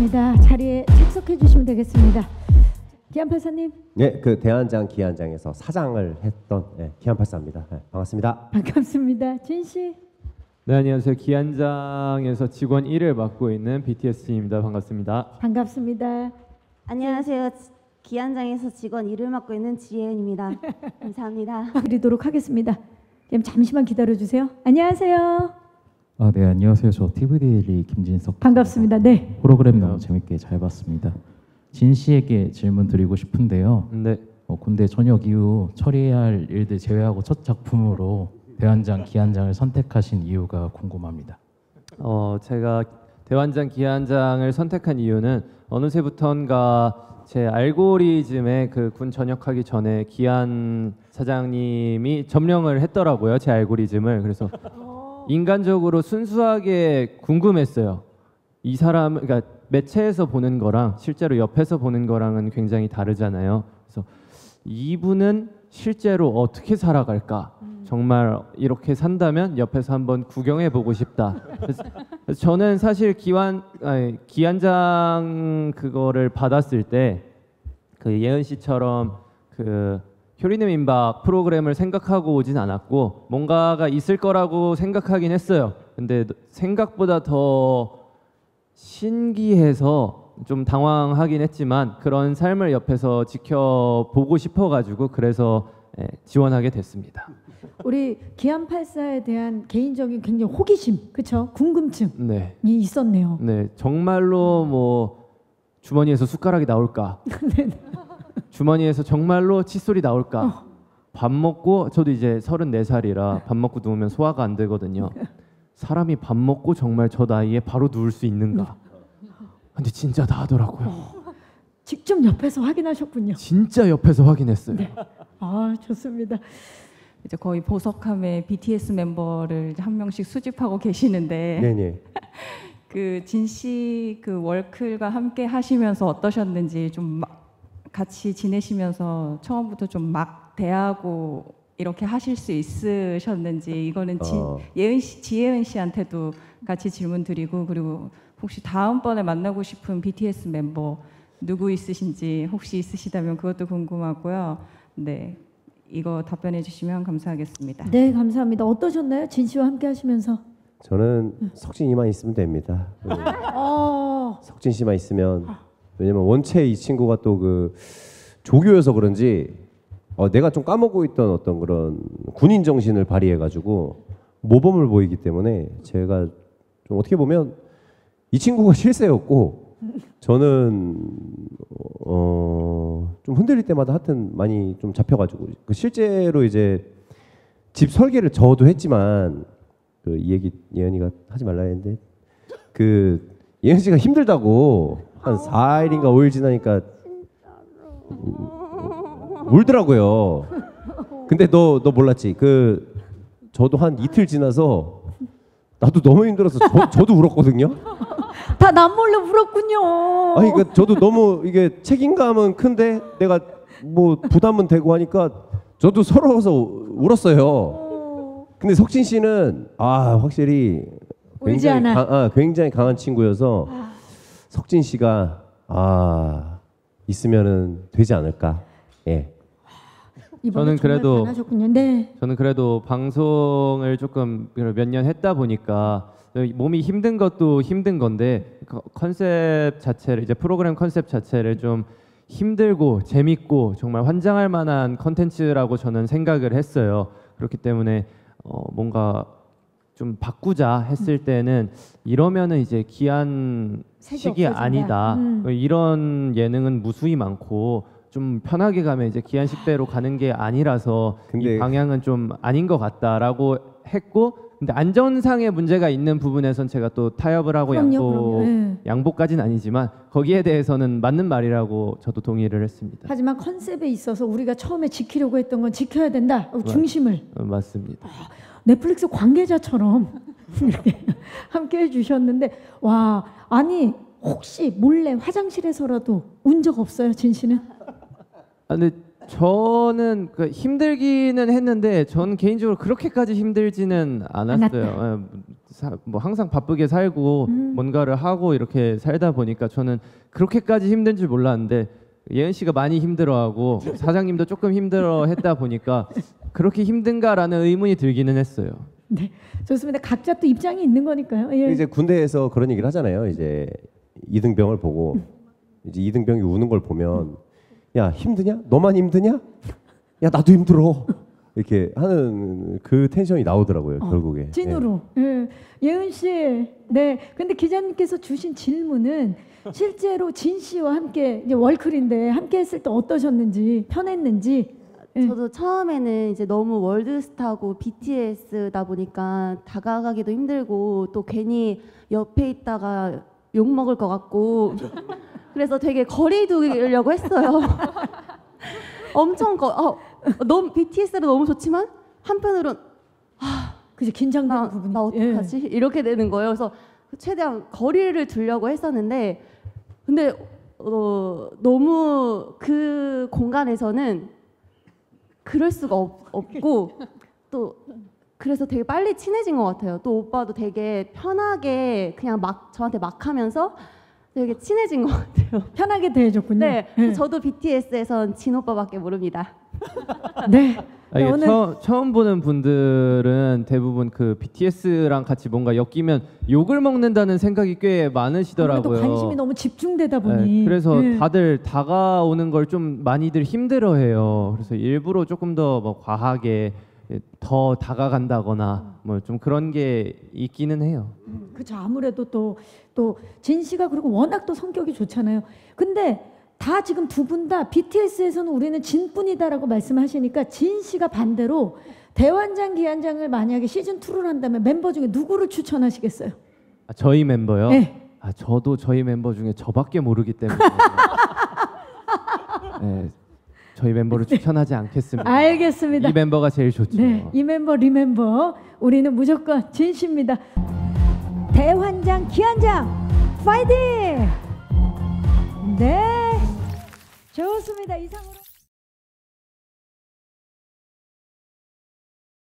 감사합니다. 자리에 착석해 주시면 되겠습니다. 기안팔사님. 네, 그 대한장 기안장에서 사장을 했던 기안팔사입니다. 네, 반갑습니다. 반갑습니다. 진 씨. 네, 안녕하세요. 기안장에서 직원 1을 맡고 있는 BTS입니다. 반갑습니다. 반갑습니다. 안녕하세요. 기안장에서 직원 1을 맡고 있는 지혜은입니다. 감사합니다. 드리도록 하겠습니다. 그럼 잠시만 기다려 주세요. 안녕하세요. 네, 안녕하세요. 저 TV데일리 김진석. 반갑습니다. 네. 프로그램 너무 재밌게 잘 봤습니다. 진 씨에게 질문 드리고 싶은데요. 네. 군대 전역 이후 처리해야 할 일들 제외하고 첫 작품으로 대환장 기안장을 선택하신 이유가 궁금합니다. 제가 대환장 기안장을 선택한 이유는 어느새부턴가 제 알고리즘에 그 군 전역하기 전에 기안 사장님이 점령을 했더라고요. 제 알고리즘을. 그래서 인간적으로 순수하게 궁금했어요. 이 사람, 그러니까 매체에서 보는 거랑 실제로 옆에서 보는 거랑은 굉장히 다르잖아요. 그래서 이분은 실제로 어떻게 살아갈까? 정말 이렇게 산다면 옆에서 한번 구경해 보고 싶다. 그래서 저는 사실 기안장 그거를 받았을 때 그 예은 씨처럼 그 효리네 민박 프로그램을 생각하고 오진 않았고 뭔가가 있을 거라고 생각하긴 했어요. 근데 생각보다 더 신기해서 좀 당황하긴 했지만 그런 삶을 옆에서 지켜보고 싶어가지고 그래서 지원하게 됐습니다. 우리 기안84에 대한 개인적인 굉장히 호기심, 그렇죠? 궁금증이 네. 있었네요. 네, 정말로 뭐 주머니에서 숟가락이 나올까? 주머니에서 정말로 칫솔이 나올까? 밥 먹고 저도 이제 34살이라 밥 먹고 누우면 소화가 안 되거든요. 사람이 밥 먹고 정말 저 나이에 바로 누울 수 있는가? 근데 진짜 다 하더라고요. 직접 옆에서 확인하셨군요. 진짜 옆에서 확인했어요. 네. 아, 좋습니다. 이제 거의 보석함에 BTS 멤버를 한 명씩 수집하고 계시는데 네네. 그 진 씨 그 월클과 함께 하시면서 어떠셨는지 좀 같이 지내시면서 처음부터 좀 막 대하고 이렇게 하실 수 있으셨는지 이거는 예은 씨, 지혜은 씨한테도 같이 질문 드리고 그리고 혹시 다음번에 만나고 싶은 BTS 멤버 누구 있으신지 혹시 있으시다면 그것도 궁금하고요. 네. 이거 답변해 주시면 감사하겠습니다. 네, 감사합니다. 어떠셨나요? 진 씨와 함께 하시면서? 저는 석진이만 있으면 됩니다. 석진 씨만 있으면 왜냐면 원체 이 친구가 또 그 조교여서 그런지 내가 좀 까먹고 있던 어떤 그런 군인 정신을 발휘해가지고 모범을 보이기 때문에 제가 좀 어떻게 보면 이 친구가 실세였고 저는 좀 흔들릴 때마다 하여튼 많이 좀 잡혀가지고 실제로 이제 집 설계를 저도 했지만 이 얘기 예은이가 하지 말라 했는데 그 예은 씨가 힘들다고 한 4일인가 5일 지나니까 울더라고요. 근데 너 몰랐지? 그 저도 한 이틀 지나서 나도 너무 힘들어서 저도 울었거든요. 다 남몰래 울었군요. 아니 그 저도 너무 이게 책임감은 큰데 내가 뭐 부담은 되고 하니까 저도 서러워서 울었어요. 근데 석진 씨는 확실히 굉장히 강한 친구여서 석진 씨가 있으면은 되지 않을까. 예. 저는 그래도 네. 저는 그래도 방송을 조금 몇 년 했다 보니까 몸이 힘든 것도 힘든 건데 컨셉 자체를 이제 프로그램 컨셉 자체를 좀 힘들고 재밌고 정말 환장할 만한 컨텐츠라고 저는 생각을 했어요. 그렇기 때문에 뭔가 좀 바꾸자 했을 때는 이러면은 이제 기안식이 아니다. 이런 예능은 무수히 많고 좀 편하게 가면 이제 기안식대로 가는 게 아니라서 이 방향은 좀 아닌 것 같다라고 했고 근데 안전상의 문제가 있는 부분에선 제가 또 타협을 하고 양보까지는 아니지만 거기에 대해서는 맞는 말이라고 저도 동의를 했습니다. 하지만 컨셉에 있어서 우리가 처음에 지키려고 했던 건 지켜야 된다. 중심을. 맞습니다. 넷플릭스 관계자처럼 이렇게 함께 해주셨는데 와 아니 혹시 몰래 화장실에서라도 운 적 없어요, 진 씨는? 근데 저는 그 힘들기는 했는데 전 개인적으로 그렇게까지 힘들지는 않았어요. 뭐 항상 바쁘게 살고 뭔가를 하고 이렇게 살다 보니까 저는 그렇게까지 힘든 줄 몰랐는데 예은 씨가 많이 힘들어하고 사장님도 조금 힘들어했다 보니까 그렇게 힘든가라는 의문이 들기는 했어요. 네, 좋습니다. 각자 또 입장이 있는 거니까요. 예. 이제 군대에서 그런 얘기를 하잖아요. 이제 이등병을 보고 이제 이등병이 우는 걸 보면 야 힘드냐? 너만 힘드냐? 야 나도 힘들어. 이렇게 하는 그 텐션이 나오더라고요. 결국에. 찐으로. 예. 예은 씨. 네. 근데 기자님께서 주신 질문은 실제로 진 씨와 함께 이제 월클인데 함께 했을 때 어떠셨는지, 편했는지. 예. 저도 처음에는 이제 너무 월드스타고 BTS다 보니까 다가가기도 힘들고 또 괜히 옆에 있다가 욕 먹을 것 같고 그래서 되게 거리 두려고 했어요. 엄청 너무 BTS도 너무 좋지만 한편으론 그죠, 긴장되는 부분이. 나 어떡하지? 이렇게 되는 거예요. 그래서 최대한 거리를 두려고 했었는데 근데 너무 그 공간에서는 그럴 수가 없고 또 그래서 되게 빨리 친해진 것 같아요. 또 오빠도 되게 편하게 그냥 막 저한테 막 하면서 되게 친해진 것 같아요. 편하게 대해줬군요. 네, 예. 저도 BTS에선 진 오빠밖에 모릅니다. 네. 아, 이게 오늘 처음 보는 분들은 대부분 그 BTS랑 같이 뭔가 엮이면 욕을 먹는다는 생각이 꽤 많으시더라고요. 아무래도 관심이 너무 집중되다 보니. 네, 그래서 예. 다들 다가오는 걸 좀 많이들 힘들어해요. 그래서 일부러 조금 더 뭐 과하게 더 다가간다거나 뭐 좀 그런 게 있기는 해요. 그렇죠. 아무래도 또 진 씨가 그리고 워낙 또 성격이 좋잖아요. 근데 다 지금 두 분 다 BTS에서는 우리는 진뿐이다라고 말씀하시니까 진 씨가 반대로 대환장 기한장을 만약에 시즌 2를 한다면 멤버 중에 누구를 추천하시겠어요? 아, 저희 멤버요? 네. 아, 저도 저희 멤버 중에 저밖에 모르기 때문에 네, 저희 멤버를 추천하지 않겠습니다. 알겠습니다. 이 멤버가 제일 좋죠. 네, 이 멤버 리멤버 우리는 무조건 진 씨입니다. 대환장 기한장 파이팅!